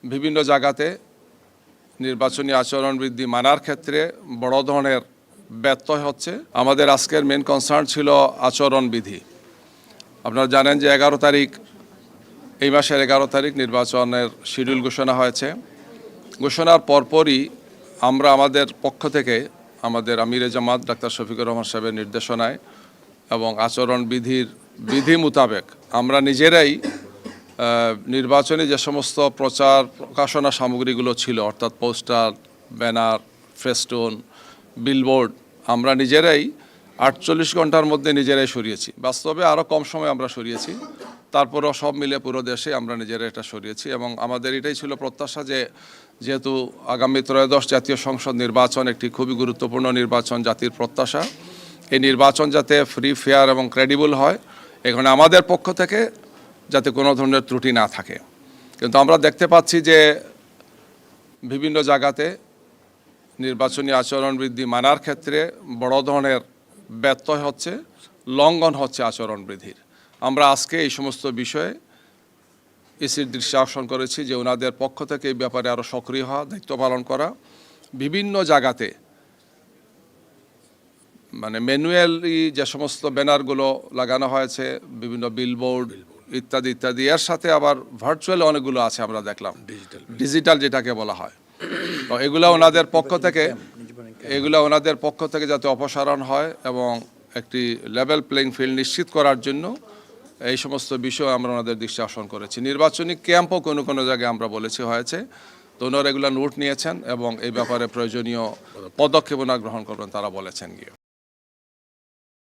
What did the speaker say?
বিভিন্ন জায়গাতে নির্বাচনী আচরণ বিধি মানার ক্ষেত্রে বড় ধরনের ব্যত্যয় হচ্ছে। আমাদের আজকের মেন কনসার্ন ছিল আচরণ বিধি। আপনারা জানেন যে 11 তারিখ, এই মাসের 11 তারিখ নির্বাচনের শিডিউল ঘোষণা হয়েছে। ঘোষণার পরপরই আমরা আমাদের পক্ষ থেকে আমাদের আমিরে জামাত ডাক্তার শফিকুর রহমান সাহেবের নির্দেশনায় এবং আচরণ বিধি মোতাবেক আমরা নিজেরাই নির্বাচনী যে সমস্ত প্রচার প্রকাশনা সামগ্রীগুলো ছিল, অর্থাৎ পোস্টার, ব্যানার, ফেস্টুন, বিলবোর্ড, আমরা নিজেরাই 48 ঘন্টার মধ্যে নিজেরাই সরিয়েছি। বাস্তবে আরও কম সময় আমরা সরিয়েছি, তারপরেও সব মিলে পুরো দেশে আমরা নিজেরা এটা সরিয়েছি। এবং আমাদের এটাই ছিল প্রত্যাশা যে যেহেতু আগামী ত্রয়োদশ জাতীয় সংসদ নির্বাচন একটি খুবই গুরুত্বপূর্ণ নির্বাচন, জাতির প্রত্যাশা, এই নির্বাচন যাতে ফ্রি, ফেয়ার এবং ক্রেডিবল হয়, এখানে আমাদের পক্ষ থেকে যাতে কোনো ধরনের ত্রুটি না থাকে। কিন্তু আমরা দেখতে পাচ্ছি যে বিভিন্ন জায়গাতে নির্বাচনী আচরণ বিধি মানার ক্ষেত্রে বড় ধরনের ব্যত্যয় হচ্ছে, লঙ্ঘন হচ্ছে আচরণ বিধির। আমরা আজকে এই সমস্ত বিষয়ে ইসির দৃষ্টি আকর্ষণ করেছি যে ওনাদের পক্ষ থেকে এই ব্যাপারে আরও সক্রিয় হওয়া, দায়িত্ব পালন করা। বিভিন্ন জায়গাতে মানে ম্যানুয়ালি যে সমস্ত ব্যানারগুলো লাগানো হয়েছে, বিভিন্ন বিলবোর্ড ইত্যাদি ইত্যাদি, এর সাথে আবার ভার্চুয়াল অনেকগুলো আছে আমরা দেখলাম, ডিজিটাল যেটাকে বলা হয়। তো এগুলো ওনাদের পক্ষ থেকে যাতে অপসারণ হয় এবং একটি লেভেল প্লেইং ফিল্ড নিশ্চিত করার জন্য এই সমস্ত বিষয় আমরা ওনাদের দৃষ্টি আকর্ষণ করেছি। নির্বাচনী ক্যাম্পও কোনো কোনো জায়গায় আমরা বলেছি হয়েছে, তো ওনারা এগুলো নোট নিয়েছেন এবং এই ব্যাপারে প্রয়োজনীয় পদক্ষেপ ওনারা গ্রহণ করবেন তারা বলেছেন গিয়ে।